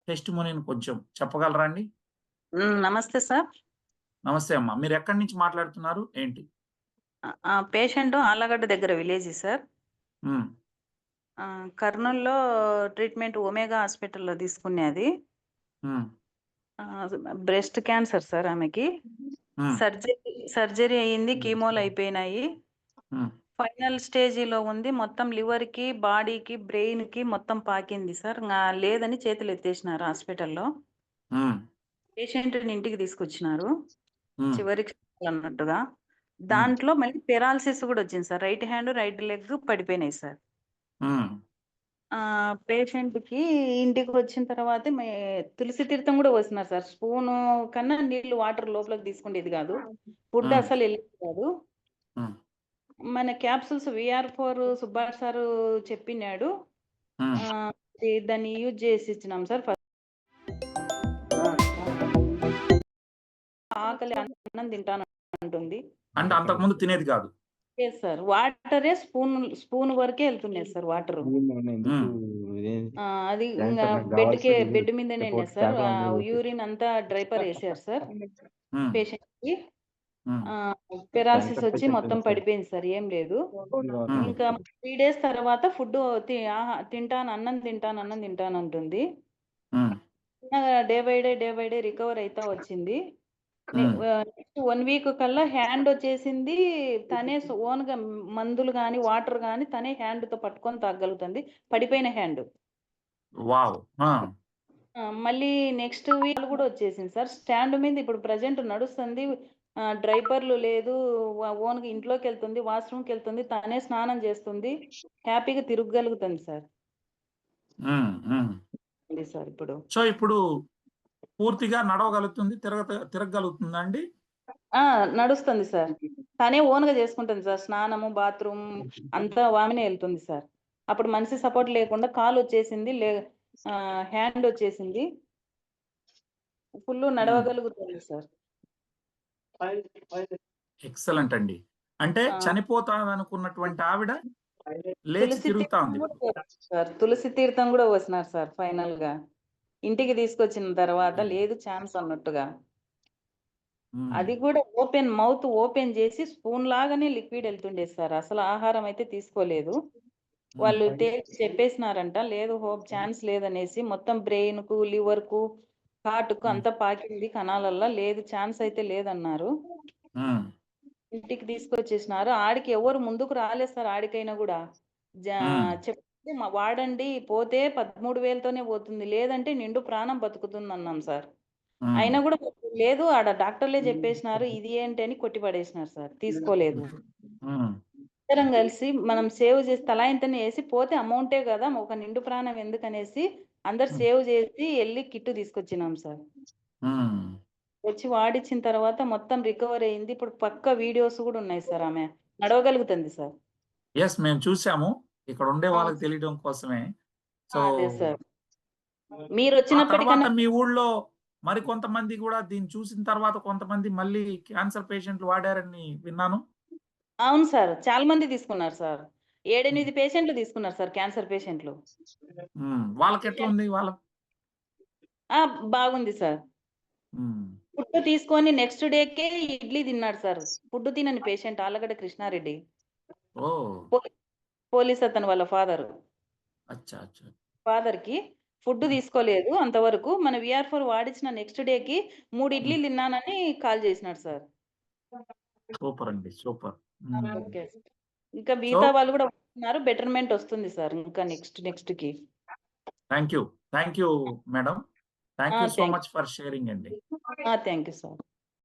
టెస్టిమోనీని కొంచెం చెప్పగలరా అండి? నమస్తే సార్. నమస్తే అమ్మా. మీరు ఎక్కడి నుంచి మాట్లాడుతున్నారు? ఏంటి? పేషెంట్ ఆళ్ళగడ్డ దగ్గర విలేజీ సార్. హ్మ్. కర్నూల్‌లో ట్రీట్మెంట్ ఒమేగా హాస్పిటల్‌లో తీసుకునేది. హ్మ్. బ్రెస్ట్ క్యాన్సర్ సార్ ఆమెకి. హ్మ్. సర్జరీ అయింది. కీమోలు అయిపోయినాయి. హ్మ్. ఫైనల్ స్టేజ్‌లో ఉంది. మొత్తం లివర్‌కి, బాడీకి, బ్రెయిన్‌కి మొత్తం పాకింది సార్. లేదని చేతులెత్తేసినారు హాస్పిటల్‌లో. హ్మ్. పేషెంట్‌ని ఇంటికి తీసుకొచ్చినారు. హ్మ్. చివరికి అన్నట్టుగా. హ్మ్. దాంట్లో మళ్ళీ పెరాలిసిస్ గూడా వచ్చింది sir. Right hand, right leg పడిపోయినాయి సార్. హ్మ్. పేషెంట్‌కి ఇంటికొచ్చిన తర్వాత తులసి తీర్థం గూడా పోసినారు సార్. స్పూను కన్నా నీళ్లు వాటర్ లోపలికి తీసుకునేది గాదు. ఫుడ్ హ్మ్. అసలెళ్ళేది కాదు. హ్మ్. మన క్యాప్సూల్స్ వీఆర్4 సుబ్బార్ సారు చెప్పినాడు. హ్మ్. దాన్ని యూజ్ చేసి ఇచ్చినాం సార్. ఆకలి అన్నం తింటానంటుంది. అంటే అంతకుముందు తినేది కాదు. లేదు సార్. వాటరే స్పూన్ వరకే ఎళ్తున్నాయి సార్ వాటరు. హ్మ్. అది బెడ్ మీదనే సార్. యూరిన్ అంతా డ్రైపర్ ఏసారు సార్ హ్మ్. పేషెంట్‌కి. హ్మ్. పెరాలిసిస్ వచ్చి మొత్తం పడిపోయింది సార్. ఏం లేదు. హ్మ్. ఇంకా 3 డేస్ తర్వాత ఫుడ్డు అన్నం తింటానంటుంది. హ్మ్. డే బై డే రికవర్ అయితా వచ్చింది. హ్మ్. నెక్స్ట్ 1 వీక్ కల్లా హ్యాండొచ్చేసింది. తనే ఓన్‌గా మందులు గాని, వాటర్ గాని తనే హ్యాండ్‌తో పట్టుకొని తాగగలుగుతుంది. పడిపోయిన హ్యాండ్. వావ్! ఆ! మళ్ళీ నెక్స్ట్ వీక్ గూడా వచ్చేసింది సార్. స్టాండ్ మీద ఇప్పుడు ప్రెజెంట్ నడుస్తుంది. డ్రైపర్‌లు లేదు. ఓన్‌గా ఇంట్లోకెళ్తుంది. వాష్‌రూమ్‌కెళ్తుంది. తనే స్నానం చేస్తుంది. హ్యాపీగా తిరగగలుగుతుంది సార్. హ్మ్. హ్మ్. అది సార్ ఇప్పుడు. సో, ఇప్పుడు పూర్తిగా నడవగలుగుతుంది. తిరగగలుగుతుందా అండి? ఆ! నడుస్తుంది సార్. తనే ఓన్‌గా చేసుకుంటుంది సార్. స్నానము, బాత్రూమ్ అంతా ఆమెనే ఎళ్తుంది సార్. అప్పుడు మనిషి సపోర్ట్ లేకుండా కాలొచ్చేసింది. హ్యాండొచ్చేసింది. ఫుల్లు హ్మ్. నడవగలుగుతుంది సార్. ఎక్సలెంట్ అండి. అంటే ఆ! చనిపోతాదనుకున్నటువంటి ఆవిడ లేచి తులసి తిరుగుతా తీర్థం ఉంది గూడా ఇప్పుడు. పోసినారు సార్. తులసి తీర్థం గూడా పోసినారు సార్ ఫైనల్‌గా. ఇంటికి తీసుకొచ్చిన తర్వాత హ్మ్. లేదు ఛాన్స్ అన్నట్టుగా. హ్మ్. అది కూడా మౌత్ ఓపెన్ చేసి స్పూన్ లాగానే లిక్విడ్ ఎళ్తుండేది సార్. అసలు ఆహారం అయితే తీసుకోలేదు. హ్మ్. వాళ్ళు చెప్పేసినారంట. లేదు ఛాన్స్ లేదనేసి మొత్తం బ్రెయిన్‌కు, లివర్‌కు, హార్ట్‌కు హ్మ్. అంతా పాకింది కణాలల్ల. లేదు ఛాన్స్ అయితే లేదన్నారు. హ్మ్. ఇంటికి తీసుకొచ్చేసినారు. ఆడికి ఎవరు ముందుకు రాలేదు సార్ ఆడికైనా గూడా. జా హ్మ్. చెప్తే వాడండి పోతే 13,000తోనే పోతుంది. లేదంటే నిండు ప్రాణం బతుకుతుందన్నాం సార్. హ్మ్. అయినా గూడా లేదు ఆడ డాక్టర్లే జెప్పేసినారు. ఇది ఏంటి అని కొట్టి పడేసినారు సార్. తీసుకోలేదు. హ్మ్. ఇద్దరం కలిసి మనం సేవ్ చేసి తలా ఇంతని ఏసి పోతే అమౌంటే గదా! ఒక నిండు ప్రాణం ఎందుకనేసి అందరు హ్మ్. సేవ్ చేసి ఎళ్లి కిట్ తీసుకొచ్చినాం సార్. హ్మ్. వచ్చి వాడిచ్చిన తర్వాత మొత్తం రికవర్ అయింది. ఇప్పుడు పక్కా వీడియోస్ గూడా ఉన్నాయి సార్ ఆమె. నడవగలుగుతుంది సార్. యెస్. మేము చూసాము. ఇక్కడ ఉండే అవును వాళ్ళకి సార్. తెలియడం కోసమే. సో, అదే సార్. ఆ తర్వాత మీరొచ్చినప్పటికన్నా మీ ఊళ్ళో మరికొంతమంది గూడా దీన్ని చూసిన తర్వాత కొంతమంది మళ్ళీ క్యాన్సర్ పేషెంట్లు వాడారని విన్నాను. అవును సార్. చాలా మంది తీసుకున్నారు సార్. 7, హ్మ్. 8 పేషెంట్లు తీసుకున్నారు సార్ క్యాన్సర్ పేషెంట్లు. హ్మ్. వాళ్ళకెట్లుంది? ఆ! బాగుంది సార్. హ్మ్. ఫుడ్ తీసుకొని నెక్స్ట్ డేకే ఇడ్లీ తిన్నాడు సార్. ఫుడ్ తినని పేషెంట్ ఆళ్ళగడ్డ కృష్ణారెడ్డి. ఓహ్! పో పోలీస్ అతను వాళ్ళ ఫాదరు. అచ్చా! అచ్చా! ఫాదర్‌కి ఫుడ్ హ్మ్. తీసుకోలేదు అంతవరకు. మన వీఆర్4 వాడిచ్చిన నెక్స్ట్ డేకి 3 హ్మ్. ఇడ్లీలు తిన్నానని కాల్ చేసినాడు సార్. సూపర్ అండి. సూపర్. హ్మ్. ఓకే. ఇంకా సో, మిగతా వాళ్ళు గూడా వస్తున్నారు. బెటర్‌మెంట్ ఒస్తుంది సార్. ఇంకా నెక్స్ట్‌కి. Thank you. Thank you madam. Thank you so thank much for sharing అండి. Thank you sir.